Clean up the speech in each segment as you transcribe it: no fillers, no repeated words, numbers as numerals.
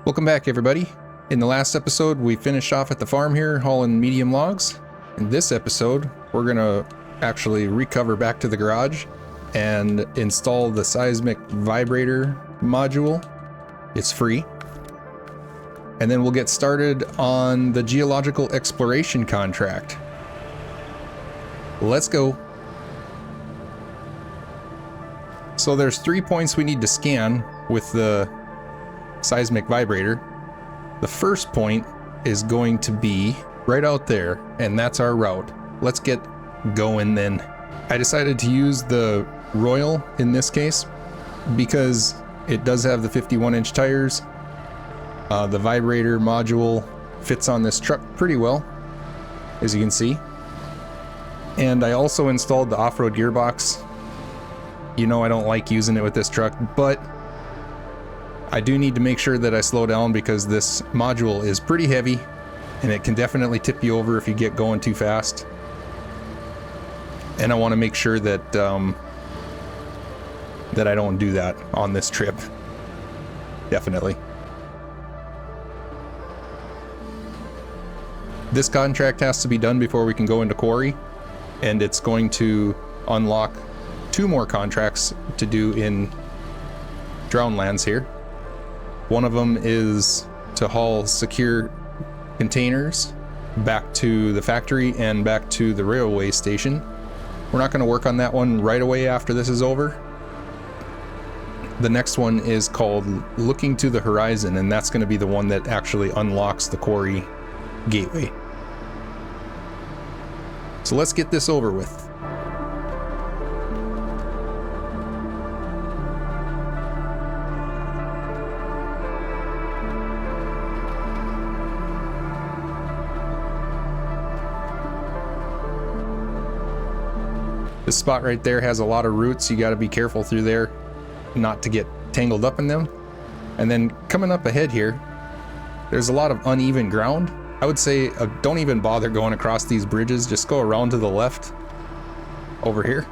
Welcome back, everybody. In the last episode, we finished off at the farm here hauling medium logs. In this episode, we're gonna actually recover back to the garage and install the seismic vibrator module. It's free. And then we'll get started on the geological exploration contract. Let's go. So there's 3 points we need to scan with the seismic vibrator. The first point is going to be right out there, and that's our route. Let's get going then. I decided to use the Royal in this case because it does have the 51-inch tires. The vibrator module fits on this truck pretty well, as you can see. And I also installed the off-road gearbox. You know I don't like using it with this truck, but I do need to make sure that I slow down because this module is pretty heavy and it can definitely tip you over if you get going too fast. And I want to make sure that that I don't do that on this trip. Definitely. This contract has to be done before we can go into Quarry, and it's going to unlock 2 more contracts to do in Drownlands here. One of them is to haul secure containers back to the factory and back to the railway station. We're not going to work on that one right away after this is over. The next one is called Looking to the Horizon, and that's going to be the one that actually unlocks the Quarry gateway. So let's get this over with. This spot right there has a lot of roots. You got to be careful through there not to get tangled up in them. And then coming up ahead here, there's a lot of uneven ground. I would say don't even bother going across these bridges. Just go around to the left over here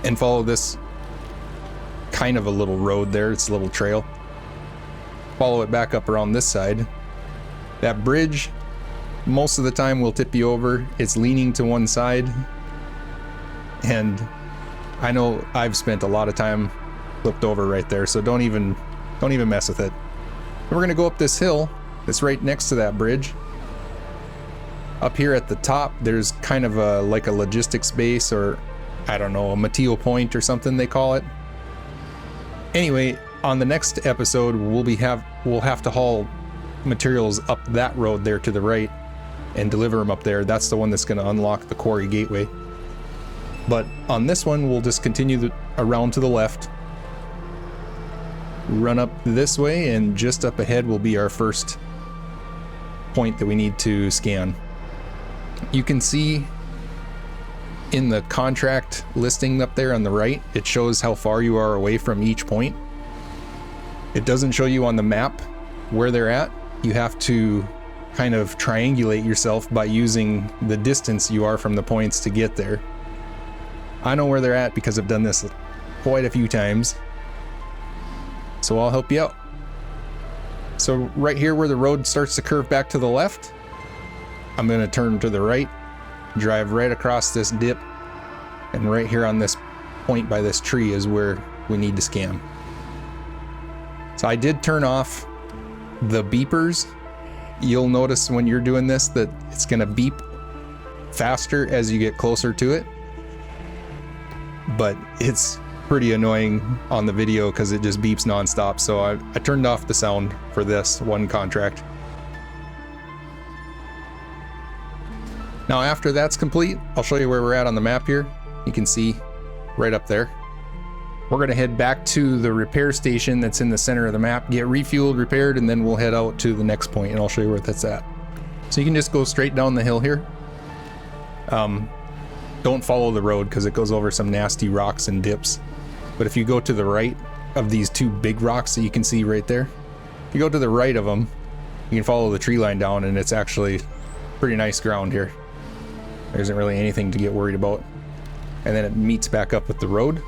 and follow this kind of a little road there. It's a little trail. Follow it back up around this side. That bridge most of the time will tip you over. It's leaning to one side, and I know I've spent a lot of time flipped over right there, so don't even mess with it. We're gonna go up this hill that's right next to that bridge. Up here at the top, there's kind of like a logistics base, or I don't know, a Mateo point or something they call it. Anyway, on the next episode, we'll have to haul materials up that road there to the right and deliver them up there. That's the one that's going to unlock the Quarry gateway. But on this one, we'll just continue around to the left, run up this way, and just up ahead will be our first point that we need to scan. You can see in the contract listing up there on the right, it shows how far you are away from each point. It doesn't show you on the map where they're at. You have to kind of triangulate yourself by using the distance you are from the points to get there. I know where they're at because I've done this quite a few times, so I'll help you out. So right here where the road starts to curve back to the left, I'm going to turn to the right, drive right across this dip, and right here on this point by this tree is where we need to scan. So I did turn off the beepers. You'll notice when you're doing this that it's going to beep faster as you get closer to it, but it's pretty annoying on the video because it just beeps nonstop. So I turned off the sound for this one contract. Now after that's complete, I'll show you where we're at on the map here. You can see right up there. We're going to head back to the repair station that's in the center of the map, get refueled, repaired, and then we'll head out to the next point, and I'll show you where that's at. So you can just go straight down the hill here. Don't follow the road because it goes over some nasty rocks and dips. But if you go to the right of these 2 big rocks that you can see right there, if you go to the right of them, you can follow the tree line down, and it's actually pretty nice ground here. There isn't really anything to get worried about. And then it meets back up with the road.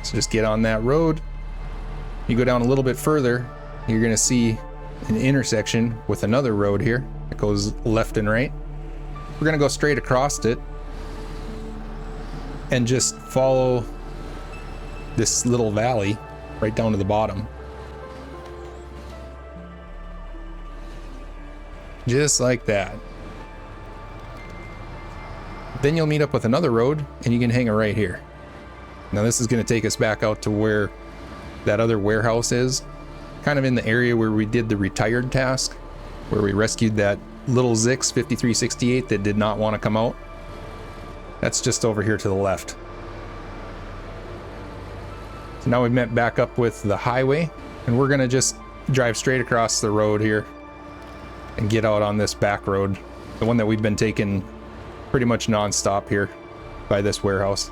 So just get on that road, You go down a little bit further, you're going to see an intersection with another road here that goes left and right. We're going to go straight across it and just follow this little valley right down to the bottom. Just like that. Then you'll meet up with another road and you can hang it right here. Now this is going to take us back out to where that other warehouse is, kind of in the area where we did the retired task, where we rescued that little Zix 5368 that did not want to come out. That's just over here to the left. So now we've met back up with the highway, and we're gonna just drive straight across the road here and get out on this back road, the one that we've been taking pretty much non-stop here by this warehouse.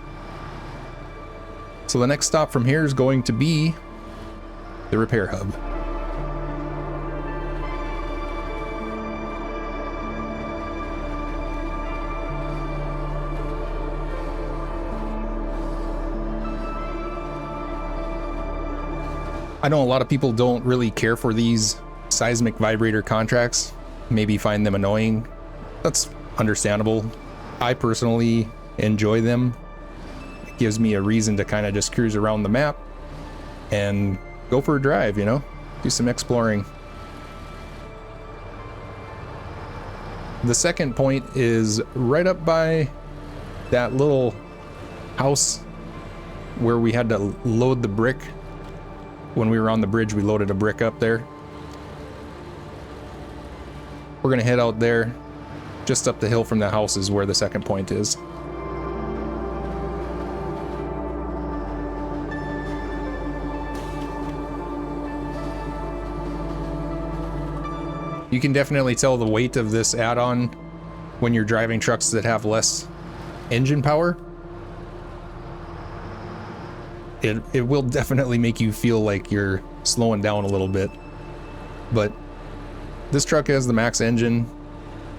So the next stop from here is going to be the repair hub. I know a lot of people don't really care for these seismic vibrator contracts, maybe find them annoying. That's understandable. I personally enjoy them. It gives me a reason to kind of just cruise around the map and go for a drive, you know, do some exploring. The second point is right up by that little house where we had to load the brick. When we were on the bridge, we loaded a brick up there. We're gonna head out there. Just up the hill from the house is where the second point is. You can definitely tell the weight of this add-on when you're driving trucks that have less engine power. It will definitely make you feel like you're slowing down a little bit. But this truck has the max engine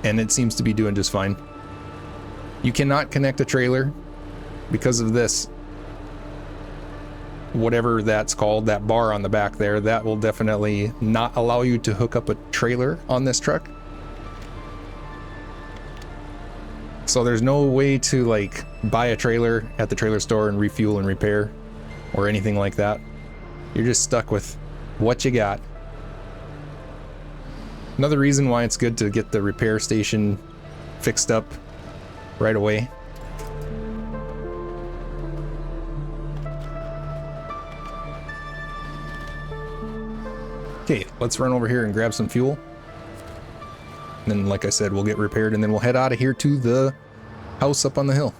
and it seems to be doing just fine. You cannot connect a trailer because of this. Whatever that's called, that bar on the back there, that will definitely not allow you to hook up a trailer on this truck. So there's no way to like buy a trailer at the trailer store and refuel and repair or anything like that. You're just stuck with what you got. Another reason why it's good to get the repair station fixed up right away. Okay, let's run over here and grab some fuel. And then, like I said, we'll get repaired and then we'll head out of here to the house up on the hill.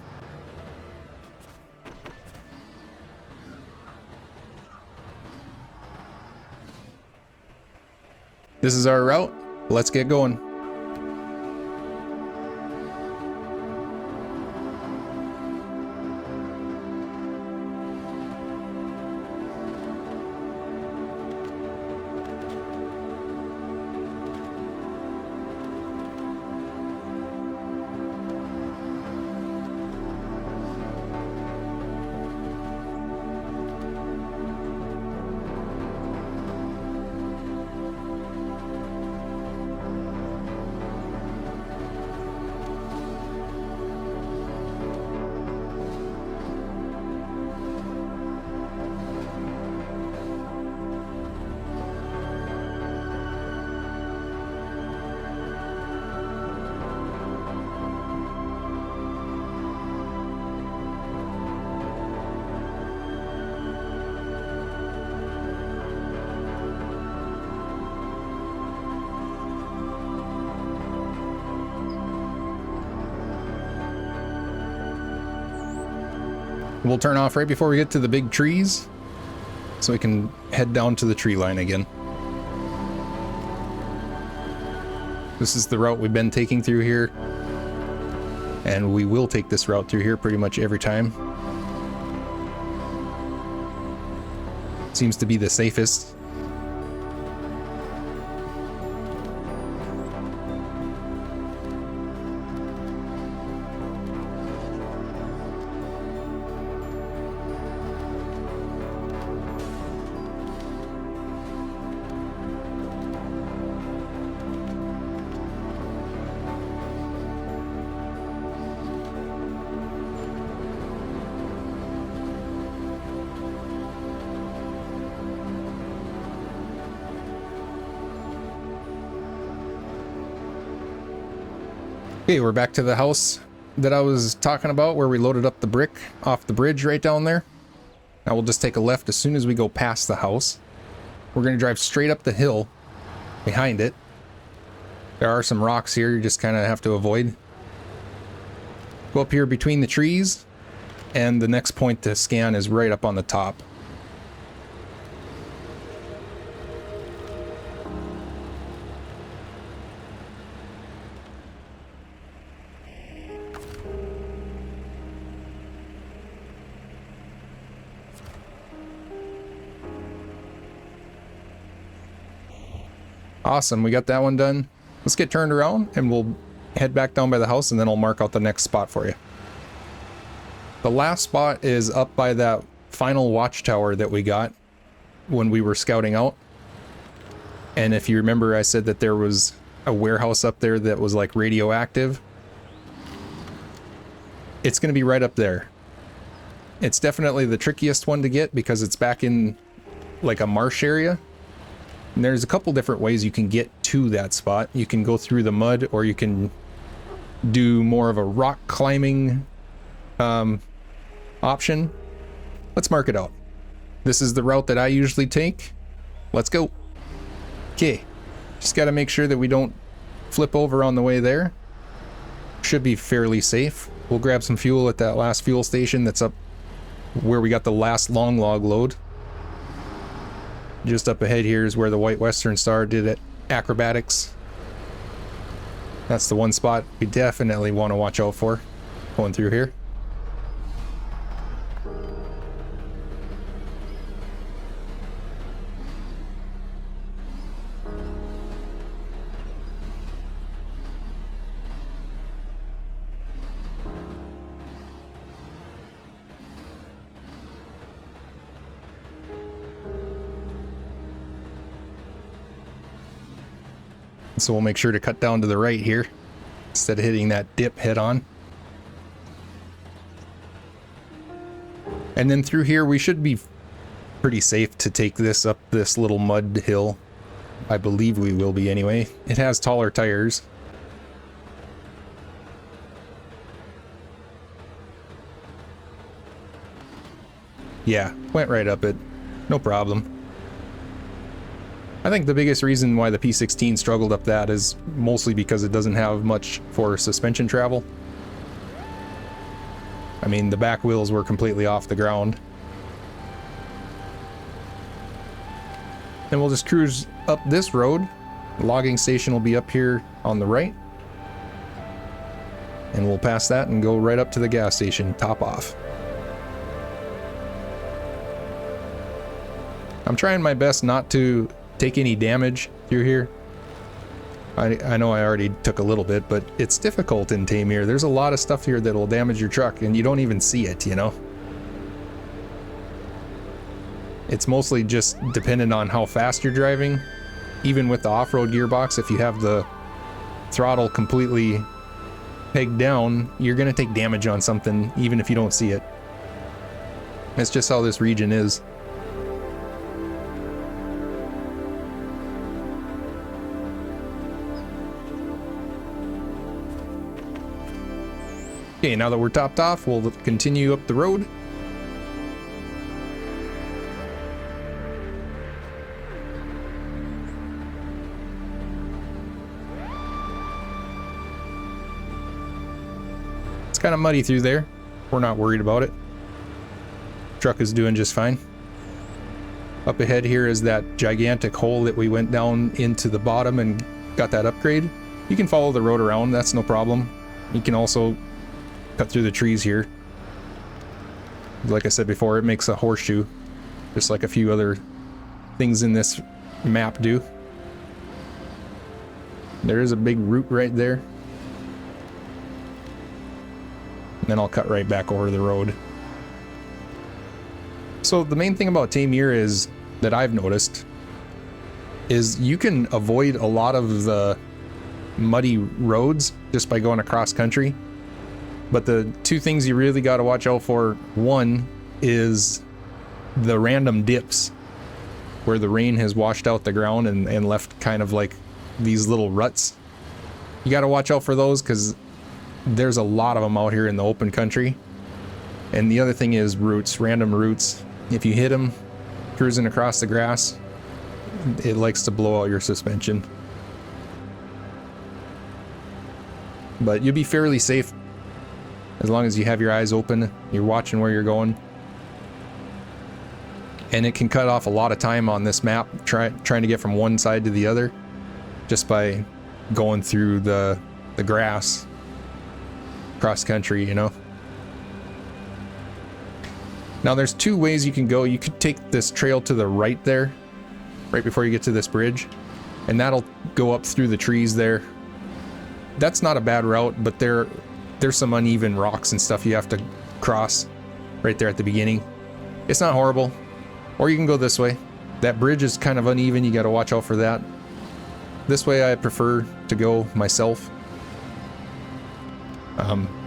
This is our route. Let's get going. We'll turn off right before we get to the big trees so we can head down to the tree line again. This is the route we've been taking through here, and we will take this route through here pretty much every time. Seems to be the safest. Okay, we're back to the house that I was talking about where we loaded up the brick off the bridge right down there. Now we'll just take a left as soon as we go past the house. We're going to drive straight up the hill behind it. There are some rocks here you just kind of have to avoid. Go up here between the trees, and the next point to scan is right up on the top. Awesome, we got that one done. Let's get turned around and we'll head back down by the house, and then I'll mark out the next spot for you. The last spot is up by that final watchtower that we got when we were scouting out. And if you remember, I said that there was a warehouse up there that was like radioactive. It's going to be right up there. It's definitely the trickiest one to get because it's back in like a marsh area. And there's a couple different ways you can get to that spot. You can go through the mud, or you can do more of a rock climbing option. Let's mark it out. This is the route that I usually take. Let's go. Okay, just got to make sure that we don't flip over on the way there. Should be fairly safe. We'll grab some fuel at that last fuel station that's up where we got the last long log load. Just up ahead here is where the White Western Star did it. Acrobatics. That's the one spot we definitely want to watch out for going through here. So we'll make sure to cut down to the right here instead of hitting that dip head on. And then through here we should be pretty safe to take this up this little mud hill. I believe we will be anyway. It has taller tires. Yeah, went right up it. No problem. I think the biggest reason why the P16 struggled up that is mostly because it doesn't have much for suspension travel. I mean, the back wheels were completely off the ground. Then we'll just cruise up this road. The logging station will be up here on the right. And we'll pass that and go right up to the gas station, top off. I'm trying my best not to take any damage through here. I know I already took a little bit, but it's difficult in Taymyr. There's a lot of stuff here that will damage your truck and you don't even see it, you know? It's mostly just dependent on how fast you're driving. Even with the off-road gearbox, if you have the throttle completely pegged down, you're gonna take damage on something even if you don't see it. That's just how this region is. Okay, now that we're topped off, we'll continue up the road. It's kind of muddy through there. We're not worried about it. Truck is doing just fine. Up ahead here is that gigantic hole that we went down into the bottom and got that upgrade. You can follow the road around, that's no problem. You can also cut through the trees here. Like I said before, it makes a horseshoe, just like a few other things in this map do. There is a big root right there. And then I'll cut right back over the road. So the main thing about Taymyr is, that I've noticed, is you can avoid a lot of the muddy roads just by going across country. But the two things you really got to watch out for, one is the random dips where the rain has washed out the ground and left kind of like these little ruts. You got to watch out for those because there's a lot of them out here in the open country. And the other thing is roots, random roots. If you hit them cruising across the grass, it likes to blow out your suspension. But you'll be fairly safe as long as you have your eyes open, you're watching where you're going. And it can cut off a lot of time on this map, trying to get from one side to the other, just by going through the grass cross country, you know. Now there's two ways you can go. You could take this trail to the right there, right before you get to this bridge, and that'll go up through the trees there. That's not a bad route, but there's some uneven rocks and stuff you have to cross right there at the beginning. It's not horrible. Or you can go this way. That bridge is kind of uneven, you got to watch out for that. This way I prefer to go myself.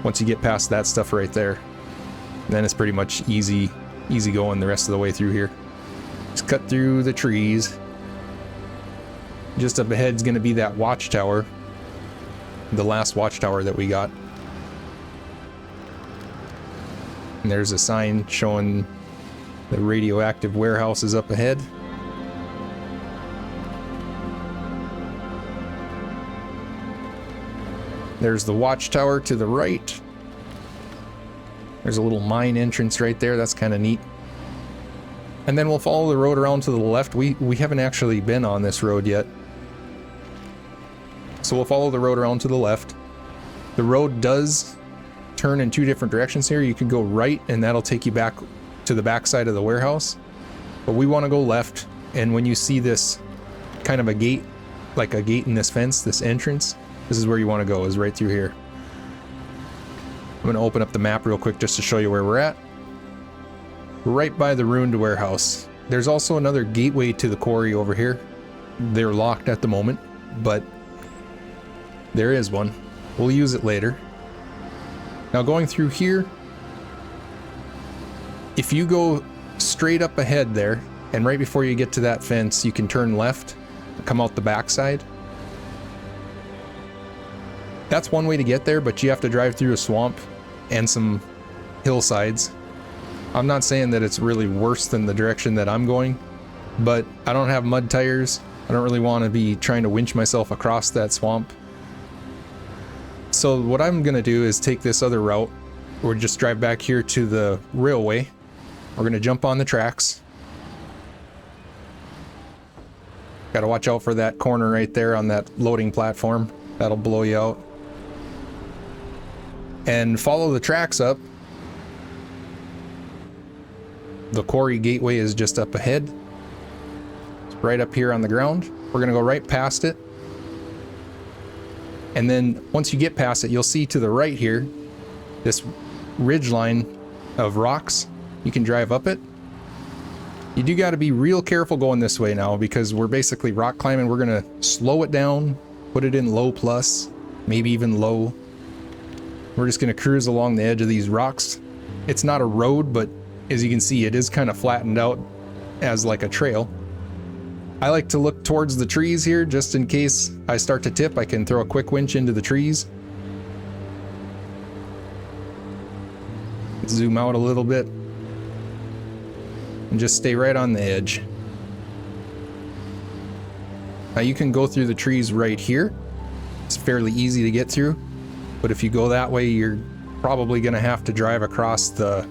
Once you get past that stuff right there, then it's pretty much easy going the rest of the way through here. Just cut through the trees. Just up ahead is going to be that watchtower, the last watchtower that we got. And there's a sign showing the radioactive warehouse is up ahead. There's the watchtower to the right. There's a little mine entrance right there. That's kind of neat. And then we'll follow the road around to the left. We haven't actually been on this road yet. So we'll follow the road around to the left. The road does turn in two different directions here. You could go right and that'll take you back to the back side of the warehouse. But we want to go left. And when you see this kind of a gate, like a gate in this fence, this entrance, this is where you want to go, is right through here. I'm going to open up the map real quick just to show you where we're at. Right by the ruined warehouse. There's also another gateway to the quarry over here. They're locked at the moment, but there is one. We'll use it later. Now going through here, if you go straight up ahead there, and right before you get to that fence, you can turn left, come out the backside. That's one way to get there, but you have to drive through a swamp and some hillsides. I'm not saying that it's really worse than the direction that I'm going, but I don't have mud tires. I don't really want to be trying to winch myself across that swamp. So what I'm going to do is take this other route. We'll just drive back here to the railway. We're going to jump on the tracks. Got to watch out for that corner right there on that loading platform. That'll blow you out. And follow the tracks up. The quarry gateway is just up ahead. It's right up here on the ground. We're going to go right past it. And then once you get past it, you'll see to the right here, this ridge line of rocks. You can drive up it. You do got to be real careful going this way now because we're basically rock climbing. We're going to slow it down, put it in low plus, maybe even low. We're just going to cruise along the edge of these rocks. It's not a road, but as you can see, it is kind of flattened out as like a trail. I like to look towards the trees here just in case I start to tip. I can throw a quick winch into the trees. Zoom out a little bit and just stay right on the edge. Now you can go through the trees right here. It's fairly easy to get through, but if you go that way, you're probably going to have to drive across the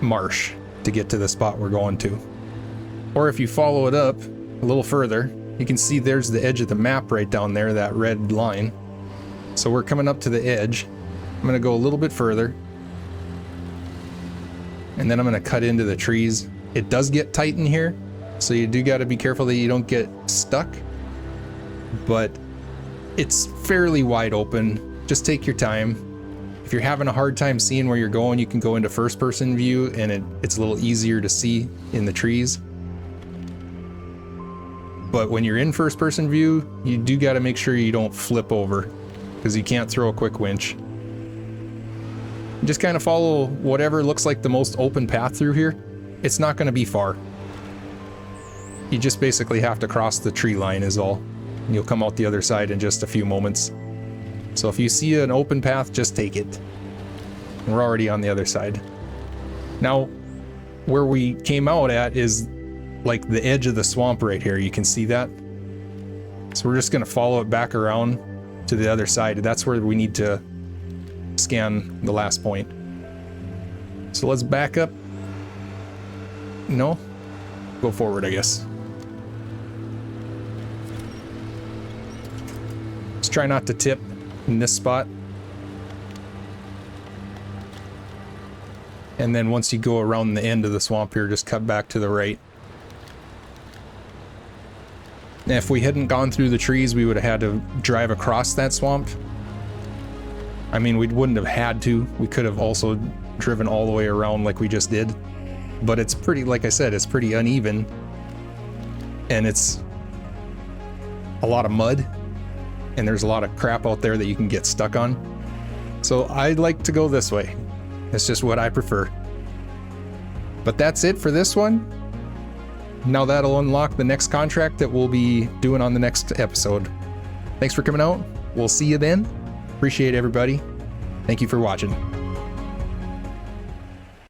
marsh to get to the spot we're going to. Or if you follow it up a little further, you can see there's the edge of the map right down there, that red line. So we're coming up to the edge. I'm going to go a little bit further. And then I'm going to cut into the trees. It does get tight in here, so you do got to be careful that you don't get stuck. But it's fairly wide open. Just take your time. If you're having a hard time seeing where you're going, you can go into first person view and it's a little easier to see in the trees. But when you're in first person view, you do got to make sure you don't flip over because you can't throw a quick winch. Just kind of follow whatever looks like the most open path through here. It's not going to be far. You just basically have to cross the tree line is all. And you'll come out the other side in just a few moments. So if you see an open path, just take it. We're already on the other side. Now, where we came out at is like the edge of the swamp right here. You can see that. So we're just gonna follow it back around to the other side. That's where we need to scan the last point. So let's back up. No? Go forward, I guess. Let's try not to tip in this spot. And then once you go around the end of the swamp here, just cut back to the right. And if we hadn't gone through the trees, we would have had to drive across that swamp. I mean, we wouldn't have had to. We could have also driven all the way around like we just did. But it's pretty, like I said, it's pretty uneven. And it's a lot of mud. And there's a lot of crap out there that you can get stuck on. So I like to go this way. It's just what I prefer. But that's it for this one. Now that'll unlock the next contract that we'll be doing on the next episode. Thanks for coming out. We'll see you then. Appreciate everybody. Thank you for watching.